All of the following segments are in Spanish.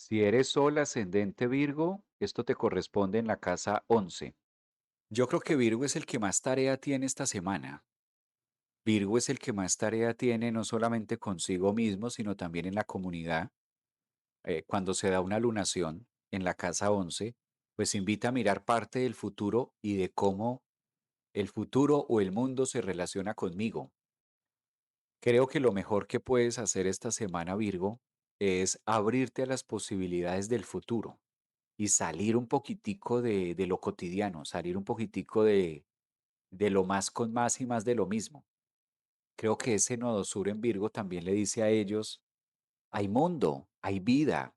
Si eres Sol ascendente Virgo, esto te corresponde en la casa 11. Yo creo que Virgo es el que más tarea tiene esta semana. Virgo es el que más tarea tiene no solamente consigo mismo, sino también en la comunidad. Cuando se da una lunación en la casa 11, pues invita a mirar parte del futuro y de cómo el futuro o el mundo se relaciona conmigo. Creo que lo mejor que puedes hacer esta semana, Virgo, es abrirte a las posibilidades del futuro y salir un poquitico de lo cotidiano, salir un poquitico de lo más con más y más de lo mismo. Creo que ese nodo sur en Virgo también le dice a ellos, hay mundo, hay vida,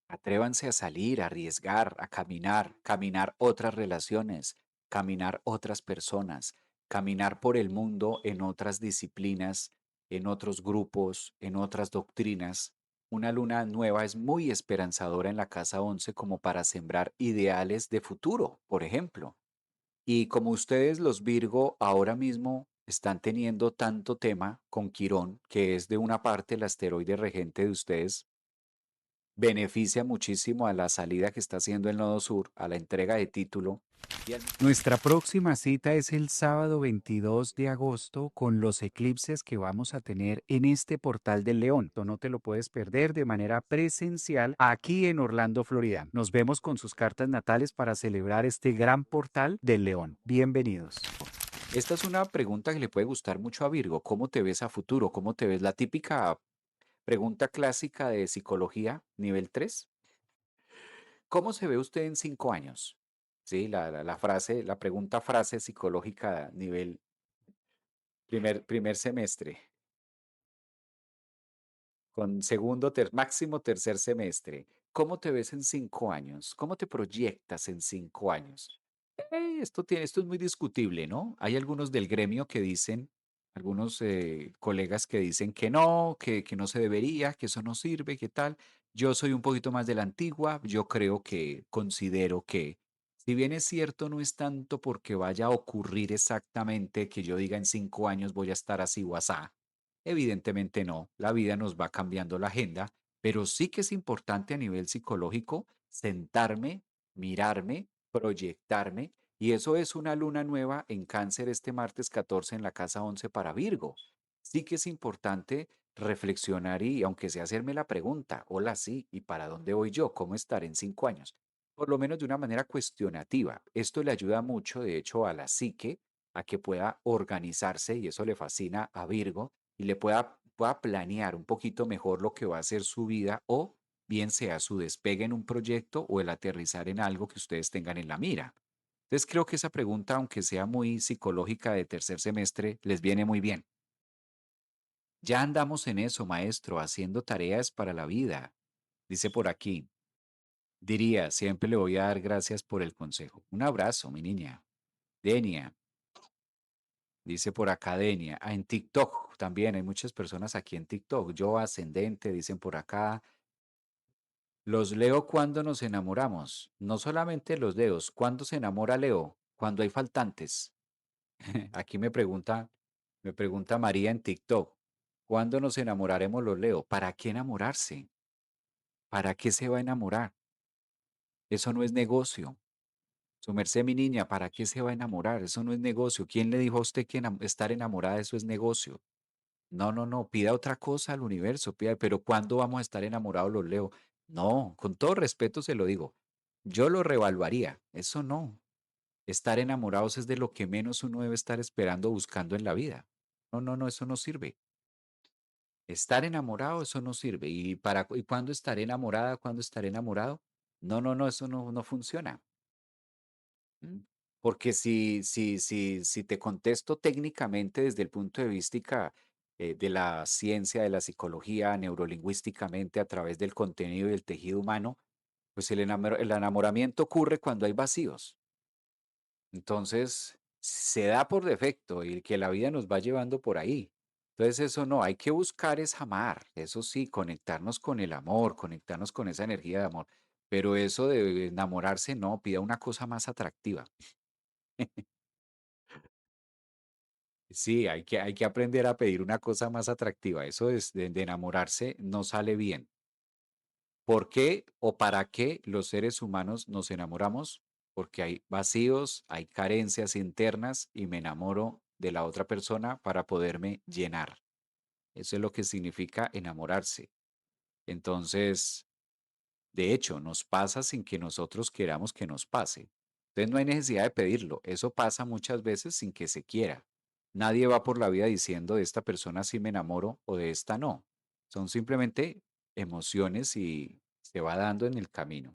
atrévanse a salir, a arriesgar, a caminar, caminar otras relaciones, caminar otras personas, caminar por el mundo en otras disciplinas, en otros grupos, en otras doctrinas. Una luna nueva es muy esperanzadora en la casa 11 como para sembrar ideales de futuro, por ejemplo. Y como ustedes los Virgo ahora mismo están teniendo tanto tema con Quirón, que es de una parte el asteroide regente de ustedes, beneficia muchísimo a la salida que está haciendo el Nodo Sur, a la entrega de título. Nuestra próxima cita es el sábado 22 de agosto con los eclipses que vamos a tener en este portal del León. No te lo puedes perder de manera presencial aquí en Orlando, Florida. Nos vemos con sus cartas natales para celebrar este gran portal del León. Bienvenidos. Esta es una pregunta que le puede gustar mucho a Virgo. ¿Cómo te ves a futuro? ¿Cómo te ves? La típica pregunta clásica de psicología, nivel 3. ¿Cómo se ve usted en 5 años? Sí, la frase, la pregunta frase psicológica nivel primer semestre, con segundo, máximo tercer semestre. ¿Cómo te ves en 5 años? ¿Cómo te proyectas en 5 años? Esto es muy discutible, ¿no? Hay algunos del gremio que dicen, algunos colegas que dicen que no se debería, que eso no sirve, que tal. Yo soy un poquito más de la antigua, yo creo que considero que, si bien es cierto, no es tanto porque vaya a ocurrir exactamente que yo diga en 5 años voy a estar así o asá. Evidentemente no, la vida nos va cambiando la agenda, pero sí que es importante a nivel psicológico sentarme, mirarme, proyectarme, y eso es una luna nueva en Cáncer este martes 14 en la casa 11 para Virgo. Sí que es importante reflexionar y, aunque sea hacerme la pregunta, hola, sí, ¿y para dónde voy yo? ¿Cómo estaré en 5 años? Por lo menos de una manera cuestionativa. Esto le ayuda mucho, de hecho, a la psique a que pueda organizarse, y eso le fascina a Virgo, y pueda planear un poquito mejor lo que va a ser su vida o bien sea su despegue en un proyecto o el aterrizar en algo que ustedes tengan en la mira. Entonces creo que esa pregunta, aunque sea muy psicológica de tercer semestre, les viene muy bien. Ya andamos en eso, maestro, haciendo tareas para la vida. Dice por aquí, diría, siempre le voy a dar gracias por el consejo. Un abrazo, mi niña. Denia, dice por acá Denia. En TikTok también hay muchas personas aquí en TikTok. Yo ascendente, dicen por acá. Los leo cuando nos enamoramos. No solamente los leos. ¿Cuándo se enamora Leo? Cuando hay faltantes. Aquí me pregunta María en TikTok. ¿Cuándo nos enamoraremos los Leo? ¿Para qué enamorarse? ¿Para qué se va a enamorar? Eso no es negocio. Su merced, mi niña, ¿para qué se va a enamorar? Eso no es negocio. ¿Quién le dijo a usted que estar enamorada eso es negocio? No, no, no, pida otra cosa al universo, pida, pero ¿cuándo vamos a estar enamorados los Leo? No, con todo respeto se lo digo, yo lo revaluaría, eso no. Estar enamorados es de lo que menos uno debe estar esperando o buscando en la vida. No, no, no, eso no sirve. Estar enamorado, eso no sirve. ¿Y cuándo estaré enamorada? ¿Cuándo estaré enamorado? No, no, no, eso no funciona. ¿M? Porque si te contesto técnicamente desde el punto de vista de la ciencia, de la psicología, neurolingüísticamente, a través del contenido y del tejido humano, pues el enamoramiento ocurre cuando hay vacíos. Entonces, se da por defecto y que la vida nos va llevando por ahí. Entonces, eso no, hay que buscar es amar, eso sí, conectarnos con el amor, conectarnos con esa energía de amor. Pero eso de enamorarse, no, pida una cosa más atractiva. Sí, hay que aprender a pedir una cosa más atractiva. Eso es de enamorarse no sale bien. ¿Por qué o para qué los seres humanos nos enamoramos? Porque hay vacíos, hay carencias internas y me enamoro de la otra persona para poderme llenar. Eso es lo que significa enamorarse. Entonces, de hecho, nos pasa sin que nosotros queramos que nos pase. Entonces no hay necesidad de pedirlo. Eso pasa muchas veces sin que se quiera. Nadie va por la vida diciendo de esta persona sí me enamoro o de esta no. Son simplemente emociones y se va dando en el camino.